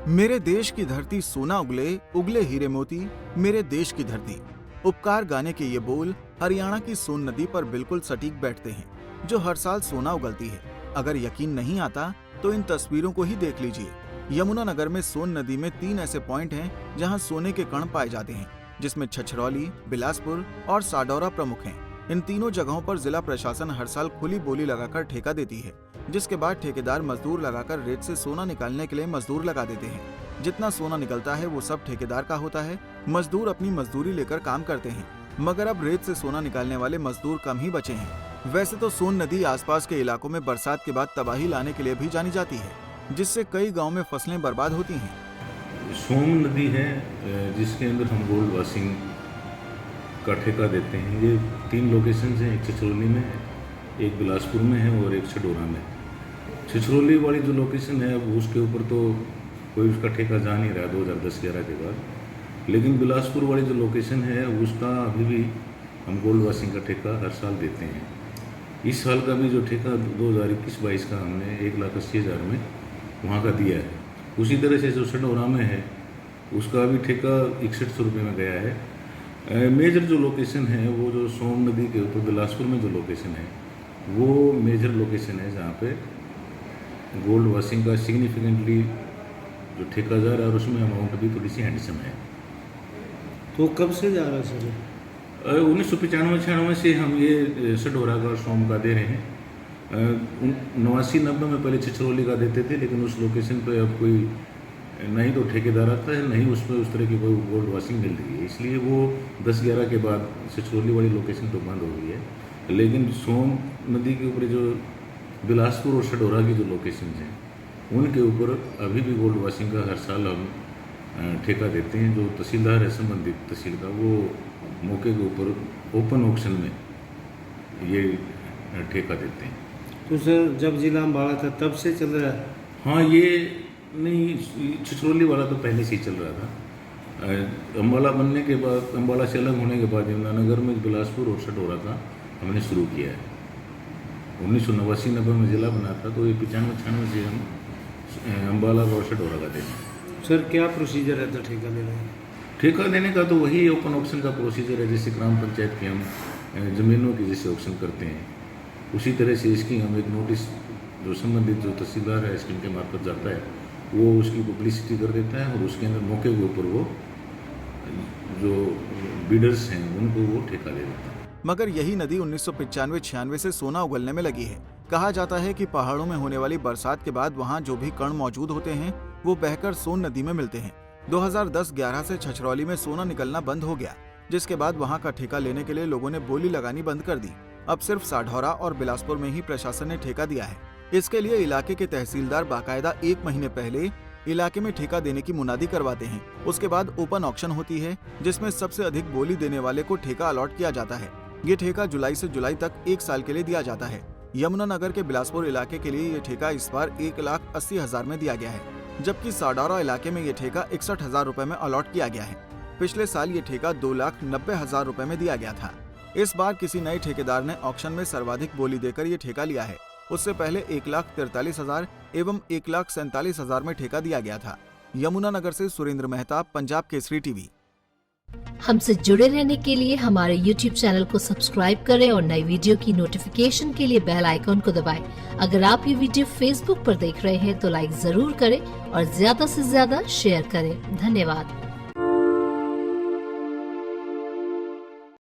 मेरे देश की धरती सोना उगले, उगले हीरे मोती, मेरे देश की धरती। उपकार गाने के ये बोल हरियाणा की सोन नदी पर बिल्कुल सटीक बैठते हैं, जो हर साल सोना उगलती है। अगर यकीन नहीं आता तो इन तस्वीरों को ही देख लीजिए। यमुना नगर में सोन नदी में 3 ऐसे पॉइंट हैं जहां सोने के कण पाए जाते हैं, जिसमें छछरौली, बिलासपुर और साडौरा प्रमुख हैं। इन तीनों जगहों पर जिला प्रशासन हर साल खुली बोली लगाकर ठेका देती है, जिसके बाद ठेकेदार मजदूर लगाकर रेत से सोना निकालने के लिए मजदूर लगा देते हैं। जितना सोना निकलता है वो सब ठेकेदार का होता है। मजदूर अपनी मजदूरी लेकर काम करते हैं, मगर अब रेत से सोना निकालने वाले मजदूर कम ही बचे हैं। वैसे तो सोन नदी आसपास के इलाकों में बरसात के बाद तबाही लाने के लिए भी जानी जाती है, जिससे कई गाँव में फसलें बर्बाद होती हैं। सोन नदी है जिसके अंदर हम गोल्ड वॉशिंग का ठेका देते हैं। ये 3 लोकेशन हैं, एक छछरौली में है, एक बिलासपुर में है और एक छडौरा में। छछरौली वाली जो लोकेशन है अब उसके ऊपर तो कोई उसका ठेका जा नहीं रहा 2010-11 के बाद, लेकिन बिलासपुर वाली जो लोकेशन है उसका अभी भी हम गोल्ड वॉशिंग का ठेका हर साल देते हैं। इस साल का भी जो ठेका 2021-22 का हमने 1,80,000 में वहाँ का दिया है। उसी तरह से जो छडौरा में है उसका भी ठेका 6100 रुपये में गया है। मेजर जो लोकेशन है वो जो सोन नदी के ऊपर बिलासपुर में जो लोकेशन है वो मेजर लोकेशन है जहाँ पे गोल्ड वॉशिंग का सिग्निफिकेंटली जो ठेका जा रहा है और उसमें अमाउंट भी थोड़ी सी हैंडसम है। तो कब से जा रहा है सर? 1995-96 से हम ये छडौरा का और सोम का दे रहे हैं। 89-90 में पहले छछरौली का देते थे, लेकिन उस लोकेशन पे अब कोई नहीं तो ठेकेदार आता है, नहीं उसमें उस तरह की कोई गोल्ड वॉशिंग मिल रही है, इसलिए वो 10-11 के बाद छछरौली वाली लोकेशन तो बंद हो गई है। लेकिन सोन नदी के ऊपर जो बिलासपुर और छडौरा की जो लोकेशन हैं उनके ऊपर अभी भी गोल्ड वॉशिंग का हर साल हम ठेका देते हैं। जो तहसीलदार है संबंधित तहसील का, वो मौके के ऊपर ओपन ऑक्शन में ये ठेका देते हैं। तो सर जब जिला अम्बाला था तब से चल रहा है? हाँ, ये नहीं, छछरौली वाला तो पहले से ही चल रहा था। अम्बाला बनने के बाद, अम्बाला से अलग होने के बाद यमुनानगर में बिलासपुर और छडौरा का हमने शुरू किया है। 1989-90 में जिला बना था, तो ये 95-96 से हम अम्बाला और छडौरा का देते। सर क्या प्रोसीजर है तो ठेका देने का? ठेका देने का तो वही ओपन ऑक्शन का प्रोसीजर है, जैसे ग्राम पंचायत की हम ज़मीनों की जैसे ऑक्शन करते हैं, उसी तरह से इसकी हम एक नोटिस जो संबंधित जो तहसीलदार है स्कीम के मार्फत जाता है वो उसकी पब्लिसिटी कर देता है और उसके अंदर मौके के ऊपर वो जो बिडर्स हैं उनको वो ठेका दे देता है। मगर यही नदी 1995-96 से सोना उगलने में लगी है। कहा जाता है कि पहाड़ों में होने वाली बरसात के बाद वहां जो भी कण मौजूद होते हैं वो बहकर सोन नदी में मिलते हैं। 2010-11 से छछरौली में सोना निकलना बंद हो गया, जिसके बाद वहां का ठेका लेने के लिए लोगों ने बोली लगानी बंद कर दी। अब सिर्फ साढौरा और बिलासपुर में ही प्रशासन ने ठेका दिया है। इसके लिए इलाके के तहसीलदार बाकायदा 1 महीने पहले इलाके में ठेका देने की मुनादी करवाते हैं। उसके बाद ओपन ऑक्शन होती है, जिसमें सबसे अधिक बोली देने वाले को ठेका अलॉट किया जाता है। ये ठेका जुलाई से जुलाई तक 1 साल के लिए दिया जाता है। यमुनानगर के बिलासपुर इलाके के लिए ये ठेका इस बार 1,80,000 में दिया गया है, जबकि साडौरा इलाके में ये ठेका 61,000 रुपए में अलॉट किया गया है। पिछले साल ये ठेका 2,90,000 रुपए में दिया गया था। इस बार किसी नए ठेकेदार ने ऑक्शन में सर्वाधिक बोली देकर ये ठेका लिया है। उससे पहले 1,43,000 एवं 1,47,000 में ठेका दिया गया था। यमुनानगर से सुरेंद्र मेहता, पंजाब केसरी टीवी। हमसे जुड़े रहने के लिए हमारे YouTube चैनल को सब्सक्राइब करें और नई वीडियो की नोटिफिकेशन के लिए बेल आइकॉन को दबाएं। अगर आप ये वीडियो Facebook पर देख रहे हैं तो लाइक जरूर करें और ज्यादा से ज्यादा शेयर करें। धन्यवाद।